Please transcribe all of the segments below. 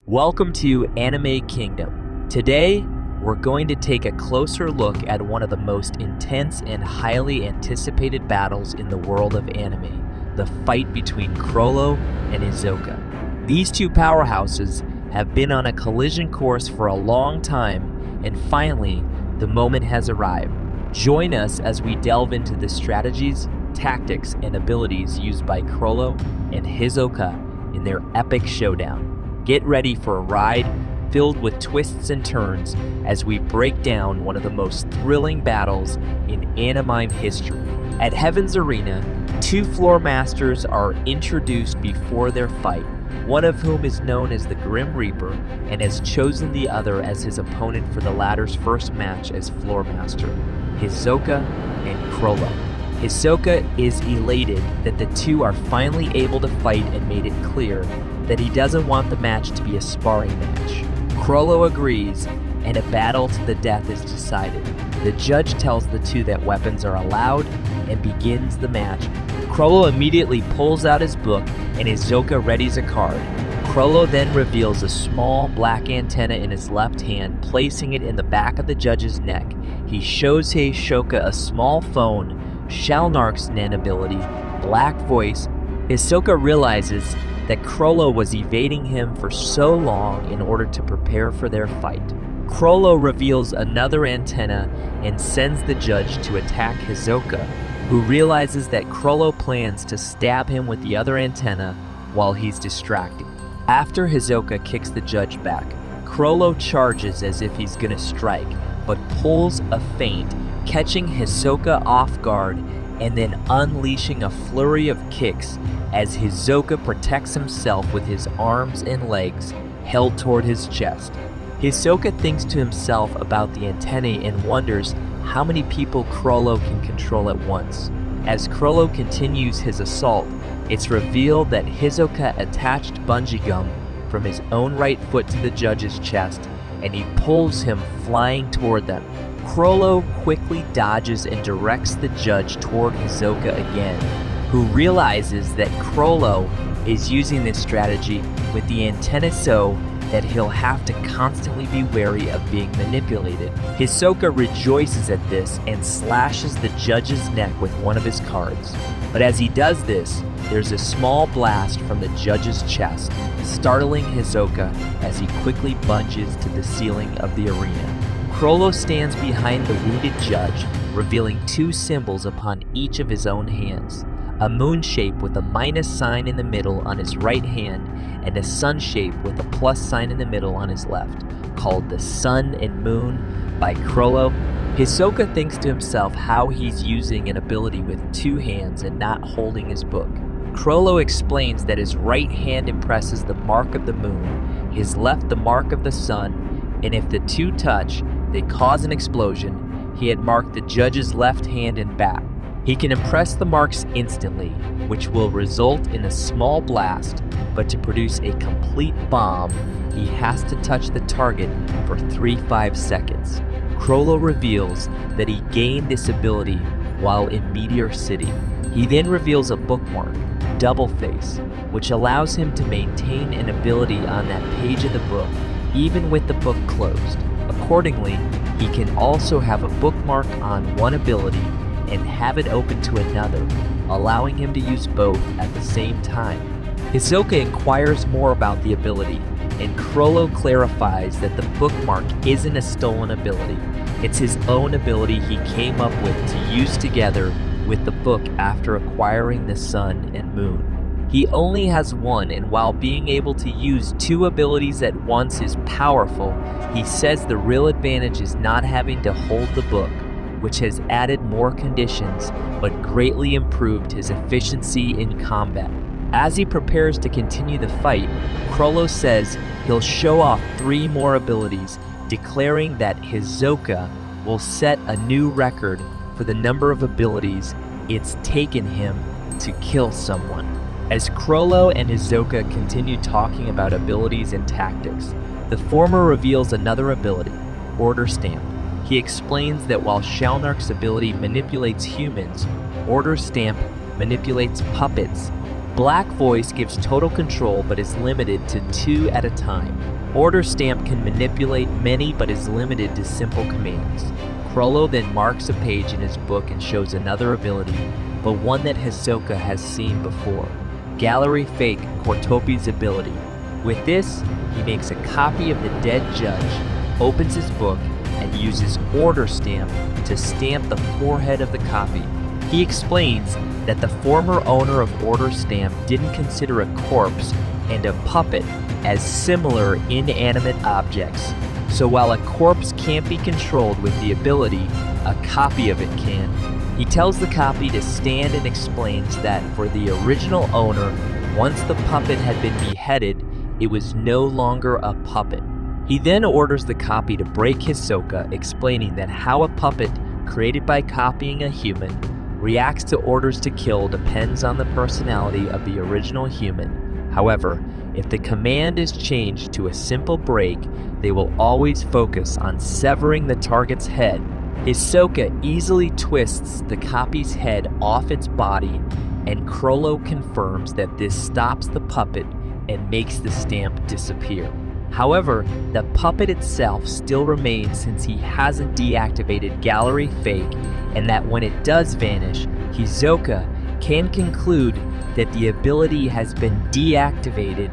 Welcome to Anime Kingdom. Today, we're going to take a closer look at one of the most intense and highly anticipated battles in the world of anime, the fight between Chrollo and Hisoka. These two powerhouses have been on a collision course for a long time, and finally, the moment has arrived. Join us as we delve into the strategies, tactics, and abilities used by Chrollo and Hisoka in their epic showdown. Get ready for a ride filled with twists and turns as we break down one of the most thrilling battles in anime history. At Heaven's Arena, two floor masters are introduced before their fight, one of whom is known as the Grim Reaper and has chosen the other as his opponent for the latter's first match as floor master, Hisoka and Chrollo. Hisoka is elated that the two are finally able to fight and made it clear that he doesn't want the match to be a sparring match. Chrollo agrees, and a battle to the death is decided. The judge tells the two that weapons are allowed and begins the match. Chrollo immediately pulls out his book and Hisoka readies a card. Chrollo then reveals a small black antenna in his left hand, placing it in the back of the judge's neck. He shows Hisoka a small phone, Shalnark's Nen ability, Black Voice. Hisoka realizes that Chrollo was evading him for so long in order to prepare for their fight. Chrollo reveals another antenna and sends the judge to attack Hisoka, who realizes that Chrollo plans to stab him with the other antenna while he's distracting. After Hisoka kicks the judge back, Chrollo charges as if he's gonna strike, but pulls a feint, catching Hisoka off guard and then unleashing a flurry of kicks as Hisoka protects himself with his arms and legs held toward his chest. Hisoka thinks to himself about the antennae and wonders how many people Chrollo can control at once. As Chrollo continues his assault, it's revealed that Hisoka attached bungee gum from his own right foot to the judge's chest, and he pulls him flying toward them. Chrollo quickly dodges and directs the judge toward Hisoka again, who realizes that Chrollo is using this strategy with the antenna so that he'll have to constantly be wary of being manipulated. Hisoka rejoices at this and slashes the judge's neck with one of his cards. But as he does this, there's a small blast from the judge's chest, startling Hisoka as he quickly bungees to the ceiling of the arena. Chrollo stands behind the wounded judge, revealing two symbols upon each of his own hands. A moon shape with a minus sign in the middle on his right hand, and a sun shape with a plus sign in the middle on his left, called the Sun and Moon by Chrollo. Hisoka thinks to himself how he's using an ability with two hands and not holding his book. Chrollo explains that his right hand impresses the mark of the moon, his left the mark of the sun, and if the two touch, they cause an explosion. He had marked the judge's left hand and back. He can impress the marks instantly, which will result in a small blast, but to produce a complete bomb, he has to touch the target for 3-5 seconds. Chrollo reveals that he gained this ability while in Meteor City. He then reveals a bookmark, Double Face, which allows him to maintain an ability on that page of the book, even with the book closed. Accordingly, he can also have a bookmark on one ability and have it open to another, allowing him to use both at the same time. Hisoka inquires more about the ability, and Chrollo clarifies that the bookmark isn't a stolen ability. It's his own ability he came up with to use together with the book after acquiring the sun and moon. He only has one, and while being able to use two abilities at once is powerful, he says the real advantage is not having to hold the book, which has added more conditions but greatly improved his efficiency in combat. As he prepares to continue the fight, Chrollo says he'll show off 3 more abilities, declaring that Hisoka will set a new record for the number of abilities it's taken him to kill someone. As Chrollo and Hisoka continue talking about abilities and tactics, the former reveals another ability, Order Stamp. He explains that while Shalnark's ability manipulates humans, Order Stamp manipulates puppets. Black Voice gives total control but is limited to 2 at a time. Order Stamp can manipulate many but is limited to simple commands. Chrollo then marks a page in his book and shows another ability, but one that Hisoka has seen before. Gallery Fake Kortopi's ability. With this, he makes a copy of the dead judge, opens his book, and uses Order Stamp to stamp the forehead of the copy. He explains that the former owner of Order Stamp didn't consider a corpse and a puppet as similar inanimate objects. So while a corpse can't be controlled with the ability, a copy of it can. He tells the copy to stand and explains that for the original owner, once the puppet had been beheaded, it was no longer a puppet. He then orders the copy to break Hisoka, explaining that how a puppet created by copying a human reacts to orders to kill depends on the personality of the original human. However, if the command is changed to a simple break, they will always focus on severing the target's head. Hisoka easily twists the copy's head off its body, and Chrollo confirms that this stops the puppet and makes the stamp disappear. However, the puppet itself still remains since he hasn't deactivated Gallery Fake, and that when it does vanish, Hisoka can conclude that the ability has been deactivated.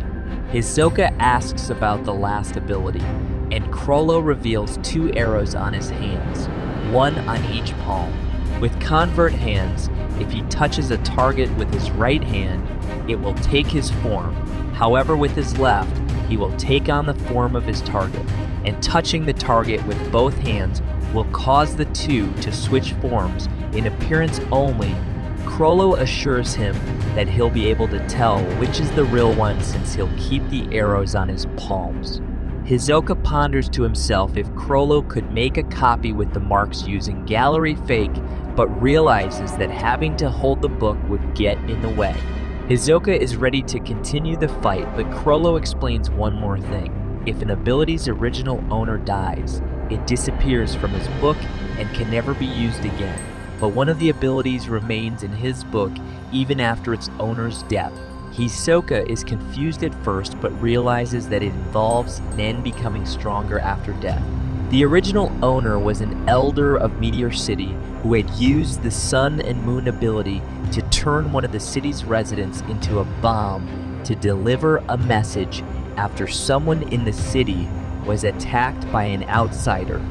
Hisoka asks about the last ability, and Chrollo reveals 2 arrows on his hands, one on each palm. With Convert Hands, if he touches a target with his right hand, it will take his form. However, with his left, he will take on the form of his target, and touching the target with both hands will cause the two to switch forms in appearance only. Chrollo assures him that he'll be able to tell which is the real one since he'll keep the arrows on his palms. Hisoka ponders to himself if Chrollo could make a copy with the marks using Gallery Fake, but realizes that having to hold the book would get in the way. Hisoka is ready to continue the fight, but Chrollo explains one more thing. If an ability's original owner dies, it disappears from his book and can never be used again. But one of the abilities remains in his book even after its owner's death. Hisoka is confused at first, but realizes that it involves Nen becoming stronger after death. The original owner was an elder of Meteor City who had used the Sun and Moon ability to turn one of the city's residents into a bomb to deliver a message after someone in the city was attacked by an outsider.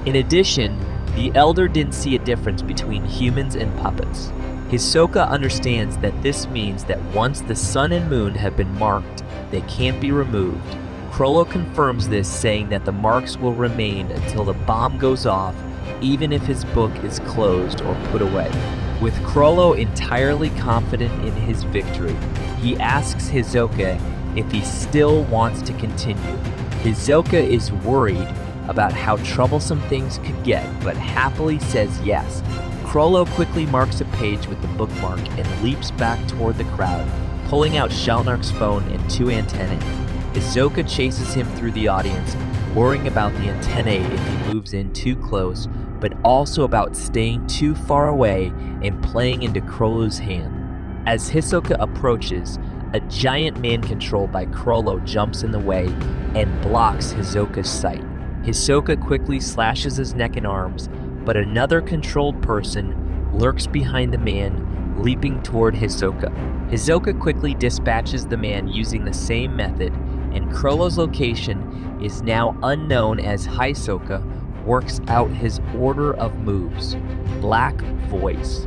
In addition, the elder didn't see a difference between humans and puppets. Hisoka understands that this means that once the Sun and Moon have been marked, they can't be removed. Chrollo confirms this, saying that the marks will remain until the bomb goes off, even if his book is closed or put away. With Chrollo entirely confident in his victory, he asks Hisoka if he still wants to continue. Hisoka is worried about how troublesome things could get, but happily says yes. Chrollo quickly marks a page with the bookmark and leaps back toward the crowd, pulling out Shalnark's phone and 2 antennae. Hisoka chases him through the audience, worrying about the antennae if he moves in too close, but also about staying too far away and playing into Chrollo's hand. As Hisoka approaches, a giant man controlled by Chrollo jumps in the way and blocks Hisoka's sight. Hisoka quickly slashes his neck and arms, but another controlled person lurks behind the man, leaping toward Hisoka. Hisoka quickly dispatches the man using the same method, and Chrollo's location is now unknown as Hisoka works out his order of moves. Black Voice.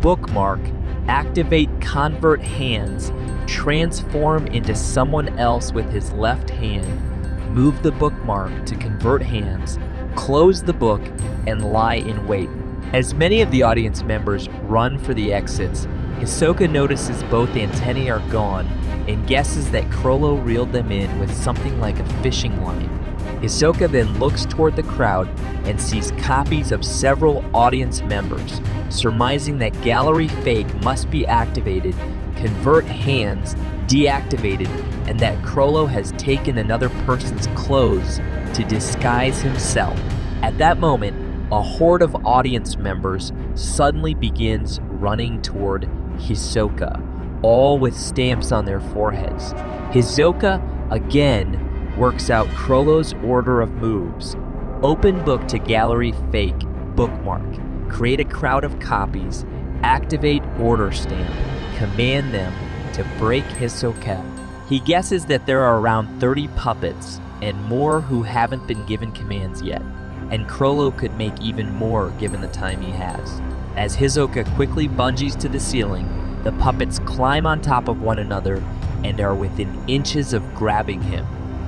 Bookmark. Activate Convert Hands. Transform into someone else with his left hand. Move the bookmark to convert hands. Close the book and lie in wait. As many of the audience members run for the exits, Hisoka notices both antennae are gone and guesses that Chrollo reeled them in with something like a fishing line. Hisoka then looks toward the crowd and sees copies of several audience members, surmising that Gallery Fake must be activated, Convert Hands deactivated, and that Chrollo has taken another person's clothes to disguise himself. At that moment, a horde of audience members suddenly begins running toward Hisoka, all with stamps on their foreheads. Hisoka, again, works out Chrollo's order of moves. Open book to gallery fake, bookmark, create a crowd of copies, activate order stamp, command them to break Hisoka. He guesses that there are around 30 puppets and more who haven't been given commands yet, and Chrollo could make even more given the time he has. As Hisoka quickly bungees to the ceiling, the puppets climb on top of one another and are within inches of grabbing him.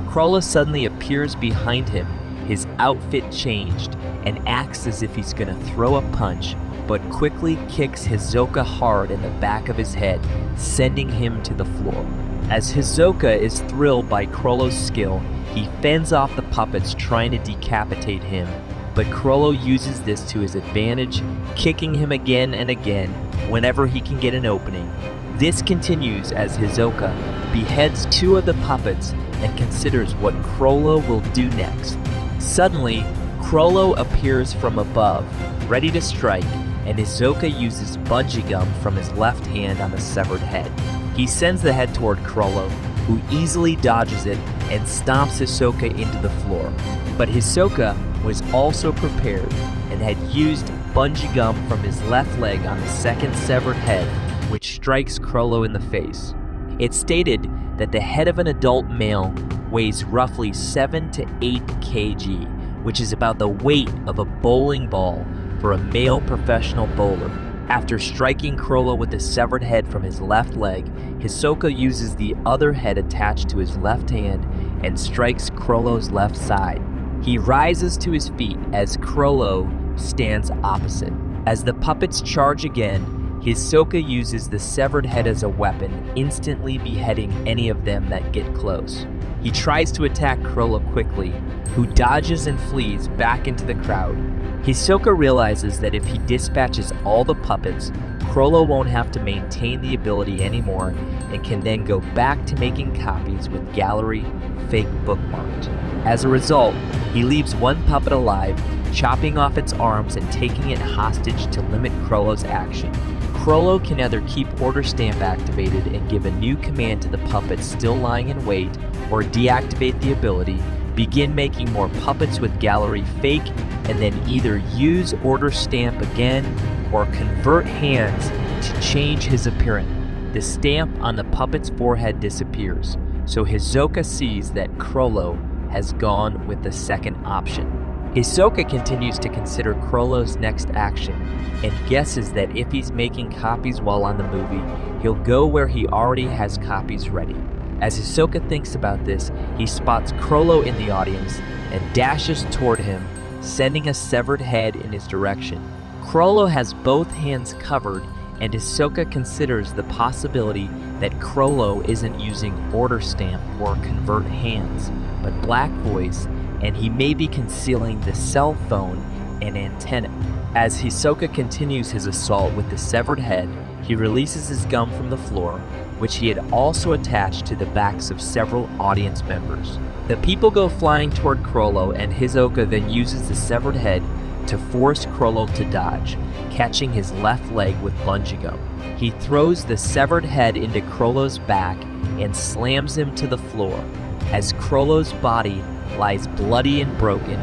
Chrollo suddenly appears behind him, his outfit changed, and acts as if he's gonna throw a punch, but quickly kicks Hisoka hard in the back of his head, sending him to the floor. As Hisoka is thrilled by Chrollo's skill, he fends off the puppets trying to decapitate him, but Chrollo uses this to his advantage, kicking him again and again whenever he can get an opening. This continues as Hisoka beheads 2 of the puppets and considers what Chrollo will do next. Suddenly, Chrollo appears from above, ready to strike, and Hisoka uses bungee gum from his left hand on the severed head. He sends the head toward Chrollo, who easily dodges it and stomps Hisoka into the floor. But Hisoka was also prepared and had used bungee gum from his left leg on the second severed head, which strikes Chrollo in the face. It's stated that the head of an adult male weighs roughly 7 to 8 kg, which is about the weight of a bowling ball for a male professional bowler. After striking Chrollo with the severed head from his left leg, Hisoka uses the other head attached to his left hand and strikes Chrollo's left side. He rises to his feet as Chrollo stands opposite. As the puppets charge again, Hisoka uses the severed head as a weapon, instantly beheading any of them that get close. He tries to attack Chrollo quickly, who dodges and flees back into the crowd. Hisoka realizes that if he dispatches all the puppets, Chrollo won't have to maintain the ability anymore and can then go back to making copies with gallery fake bookmarked. As a result, he leaves one puppet alive, chopping off its arms and taking it hostage to limit Chrollo's action. Chrollo can either keep order stamp activated and give a new command to the puppets still lying in wait, or deactivate the ability, begin making more puppets with gallery fake, and then either use order stamp again or convert hands to change his appearance. The stamp on the puppet's forehead disappears, so Hisoka sees that Chrollo has gone with the second option. Hisoka continues to consider Chrollo's next action and guesses that if he's making copies while on the movie, he'll go where he already has copies ready. As Hisoka thinks about this, he spots Chrollo in the audience and dashes toward him, sending a severed head in his direction. Chrollo has both hands covered, and Hisoka considers the possibility that Chrollo isn't using order stamp or convert hands, but black voice, and he may be concealing the cell phone and antenna. As Hisoka continues his assault with the severed head, he releases his gum from the floor, which he had also attached to the backs of several audience members. The people go flying toward Chrollo, and Hisoka then uses the severed head to force Chrollo to dodge, catching his left leg with bungee gum. He throws the severed head into Chrollo's back and slams him to the floor. As Chrollo's body lies bloody and broken,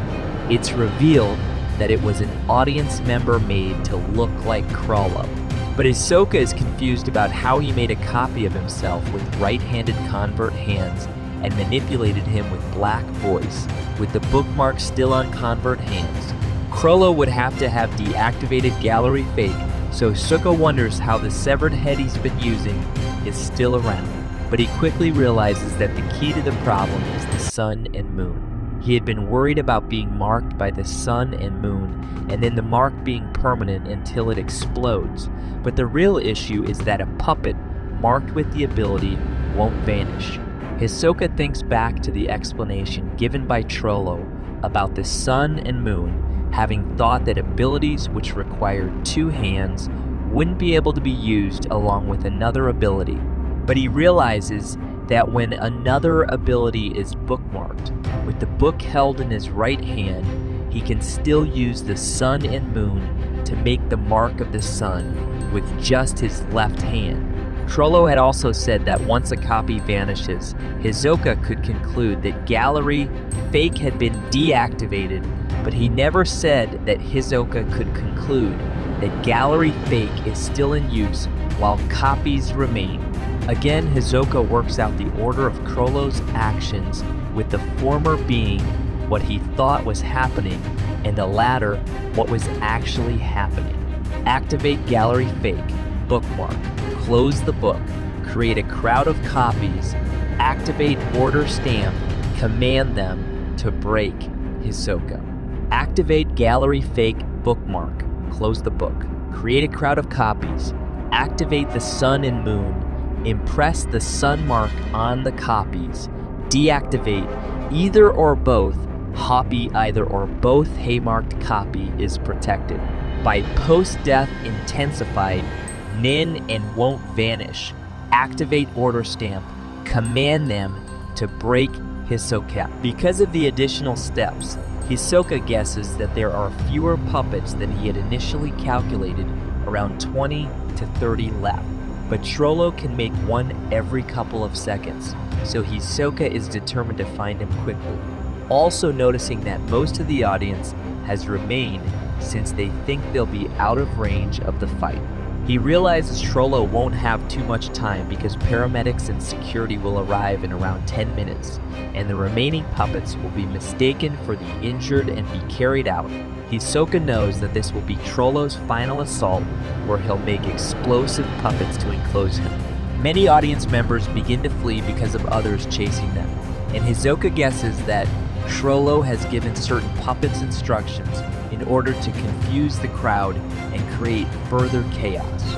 it's revealed that it was an audience member made to look like Chrollo. But Hisoka is confused about how he made a copy of himself with right-handed convert hands and manipulated him with black voice, with the bookmark still on convert hands. Chrollo would have to have deactivated gallery fake, so Hisoka wonders how the severed head he's been using is still around. But he quickly realizes that the key to the problem is the sun and moon. He had been worried about being marked by the sun and moon, and then the mark being permanent until it explodes. But the real issue is that a puppet marked with the ability won't vanish. Hisoka thinks back to the explanation given by Chrollo about the sun and moon, having thought that abilities which required 2 hands wouldn't be able to be used along with another ability. But he realizes that when another ability is bookmarked, with the book held in his right hand, he can still use the sun and moon to make the mark of the sun with just his left hand. Chrollo had also said that once a copy vanishes, Hisoka could conclude that Gallery Fake had been deactivated, but he never said that Hisoka could conclude that Gallery Fake is still in use while copies remain. Again, Hisoka works out the order of Chrollo's actions, with the former being what he thought was happening and the latter what was actually happening. Activate Gallery Fake, bookmark, close the book, create a crowd of copies, activate order stamp, command them to break Hisoka. Activate Gallery Fake, bookmark, close the book, create a crowd of copies, activate the sun and moon, impress the sun mark on the copies, deactivate either or both, copy either or both haymarked copy is protected. By post-death intensified, nin and won't vanish, activate order stamp, command them to break Hisoka. Because of the additional steps, Hisoka guesses that there are fewer puppets than he had initially calculated, around 20 to 30 left. But Chrollo can make one every couple of seconds, so Hisoka is determined to find him quickly. Also noticing that most of the audience has remained since they think they'll be out of range of the fight. He realizes Chrollo won't have too much time because paramedics and security will arrive in around 10 minutes, and the remaining puppets will be mistaken for the injured and be carried out. Hisoka knows that this will be Chrollo's final assault, where he'll make explosive puppets to enclose him. Many audience members begin to flee because of others chasing them, and Hisoka guesses that Chrollo has given certain puppets instructions in order to confuse the crowd and create further chaos.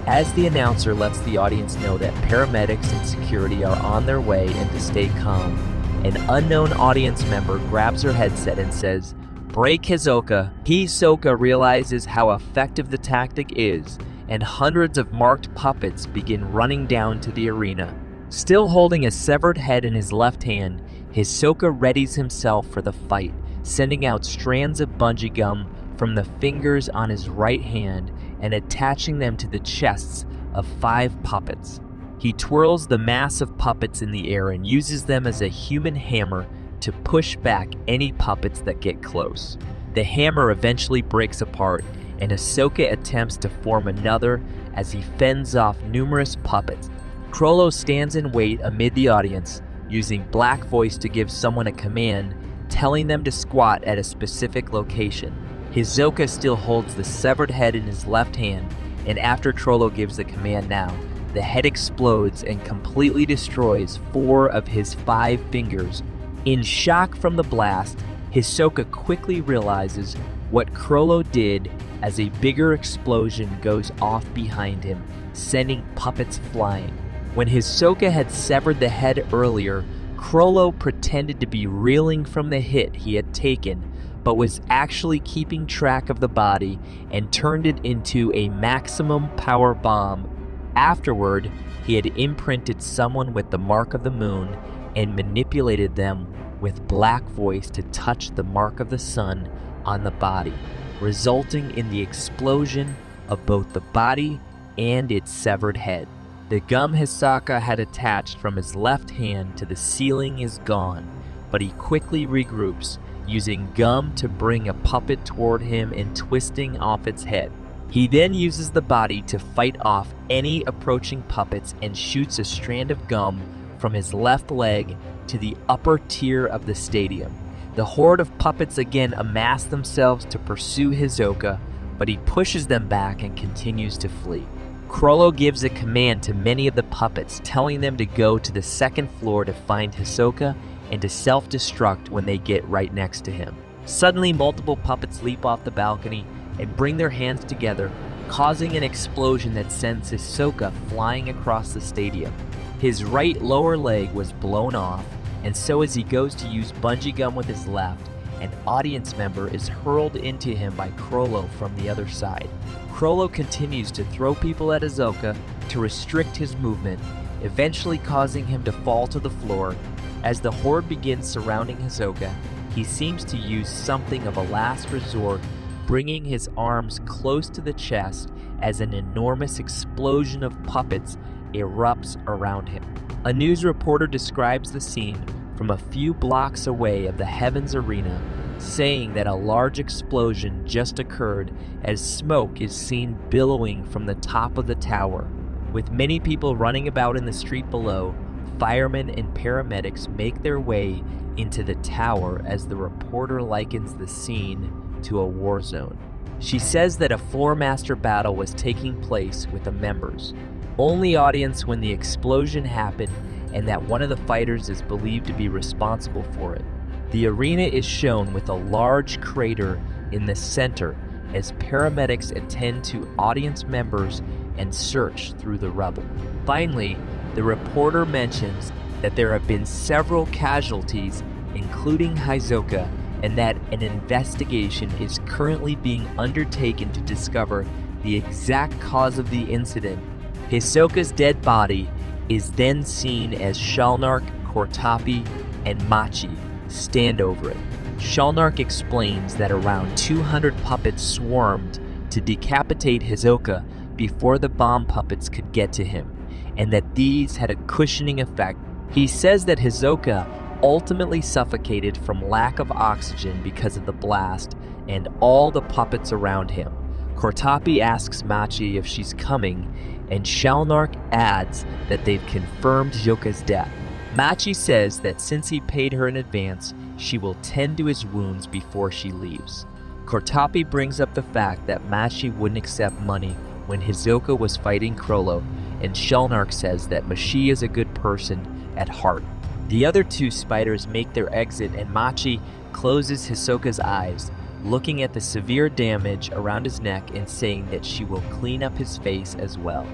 As the announcer lets the audience know that paramedics and security are on their way and to stay calm, an unknown audience member grabs her headset and says, "Break Hisoka." Hisoka realizes how effective the tactic is, and hundreds of marked puppets begin running down to the arena. Still holding a severed head in his left hand, Hisoka readies himself for the fight, sending out strands of bungee gum from the fingers on his right hand and attaching them to the chests of 5 puppets. He twirls the mass of puppets in the air and uses them as a human hammer to push back any puppets that get close. The hammer eventually breaks apart, and Hisoka attempts to form another as he fends off numerous puppets. Chrollo stands in wait amid the audience, using black voice to give someone a command, telling them to squat at a specific location. Hisoka still holds the severed head in his left hand, and after Chrollo gives the command now, the head explodes and completely destroys 4 of his 5 fingers. In shock from the blast, Hisoka quickly realizes what Chrollo did as a bigger explosion goes off behind him, sending puppets flying. When Hisoka had severed the head earlier, Chrollo pretended to be reeling from the hit he had taken, but was actually keeping track of the body and turned it into a maximum power bomb. Afterward, he had imprinted someone with the mark of the moon and manipulated them with black voice to touch the mark of the sun on the body, resulting in the explosion of both the body and its severed head. The gum Hisoka had attached from his left hand to the ceiling is gone, but he quickly regroups, using gum to bring a puppet toward him and twisting off its head. He then uses the body to fight off any approaching puppets and shoots a strand of gum from his left leg to the upper tier of the stadium. The horde of puppets again amass themselves to pursue Hisoka, but he pushes them back and continues to flee. Chrollo gives a command to many of the puppets, telling them to go to the second floor to find Hisoka and to self-destruct when they get right next to him. Suddenly, multiple puppets leap off the balcony and bring their hands together, causing an explosion that sends Hisoka flying across the stadium. His right lower leg was blown off, and so as he goes to use bungee gum with his left, an audience member is hurled into him by Chrollo from the other side. Chrollo continues to throw people at Hisoka to restrict his movement, eventually causing him to fall to the floor. As the horde begins surrounding Hisoka, he seems to use something of a last resort, bringing his arms close to the chest as an enormous explosion of puppets erupts around him. A news reporter describes the scene from a few blocks away of the Heavens Arena, saying that a large explosion just occurred as smoke is seen billowing from the top of the tower. With many people running about in the street below, firemen and paramedics make their way into the tower as the reporter likens the scene to a war zone. She says that a floormaster battle was taking place with the members. Only audience when the explosion happened, and that one of the fighters is believed to be responsible for it. The arena is shown with a large crater in the center as paramedics attend to audience members and search through the rubble. Finally, the reporter mentions that there have been several casualties, including Hisoka, and that an investigation is currently being undertaken to discover the exact cause of the incident. Hisoka's dead body is then seen as Shalnark, Kurapika, and Machi stand over it. Shalnark explains that around 200 puppets swarmed to decapitate Hisoka before the bomb puppets could get to him, and that these had a cushioning effect. He says that Hisoka ultimately suffocated from lack of oxygen because of the blast and all the puppets around him. Kurapika asks Machi if she's coming, and Shalnark adds that they've confirmed Hisoka's death. Machi says that since he paid her in advance, she will tend to his wounds before she leaves. Kurapika brings up the fact that Machi wouldn't accept money when Hisoka was fighting Chrollo, and Shalnark says that Machi is a good person at heart. The other two spiders make their exit, and Machi closes Hisoka's eyes, looking at the severe damage around his neck and saying that she will clean up his face as well.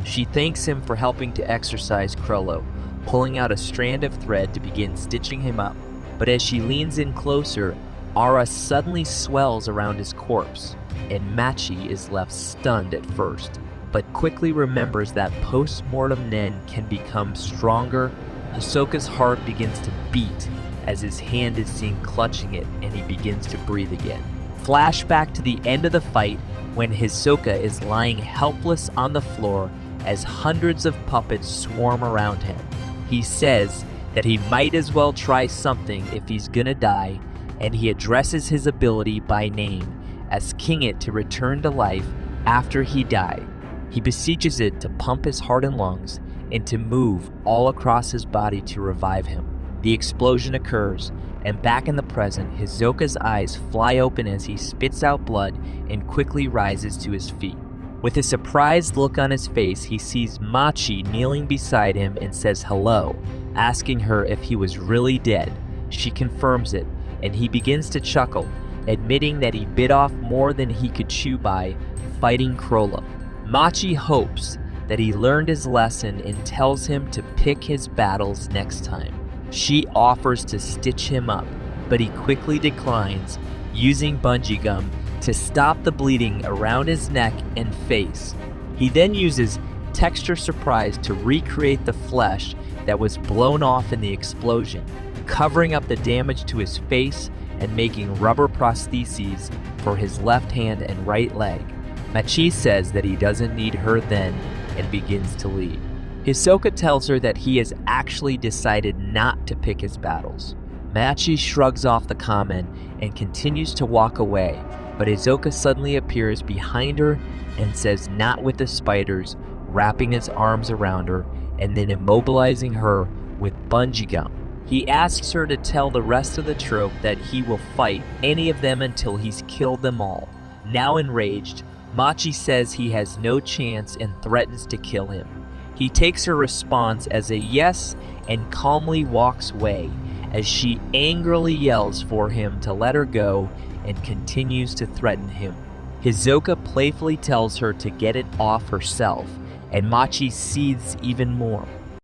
She thanks him for helping to exorcise Chrollo, pulling out a strand of thread to begin stitching him up, but as she leans in closer, aura suddenly swells around his corpse, and Machi is left stunned at first, but quickly remembers that post-mortem Nen can become stronger. Hisoka's heart begins to beat as his hand is seen clutching it, and he begins to breathe again. Flashback to the end of the fight when Hisoka is lying helpless on the floor as hundreds of puppets swarm around him. He says that he might as well try something if he's gonna die, and he addresses his ability by name, asking it to return to life after he died. He beseeches it to pump his heart and lungs and to move all across his body to revive him. The explosion occurs, and back in the present, Hisoka's eyes fly open as he spits out blood and quickly rises to his feet. With a surprised look on his face, he sees Machi kneeling beside him and says hello, asking her if he was really dead. She confirms it, and he begins to chuckle, admitting that he bit off more than he could chew by fighting Chrollo. Machi hopes that he learned his lesson and tells him to pick his battles next time. She offers to stitch him up, but he quickly declines, using bungee gum to stop the bleeding around his neck and face. He then uses texture surprise to recreate the flesh that was blown off in the explosion, covering up the damage to his face and making rubber prostheses for his left hand and right leg. Machi says that he doesn't need her then and begins to leave. Hisoka tells her that he has actually decided not to pick his battles. Machi shrugs off the comment and continues to walk away, but Hisoka suddenly appears behind her and says not with the spiders, wrapping his arms around her and then immobilizing her with bungee gum. He asks her to tell the rest of the troupe that he will fight any of them until he's killed them all. Now enraged, Machi says he has no chance and threatens to kill him. He takes her response as a yes and calmly walks away as she angrily yells for him to let her go and continues to threaten him. Hisoka playfully tells her to get it off herself, and Machi seethes even more.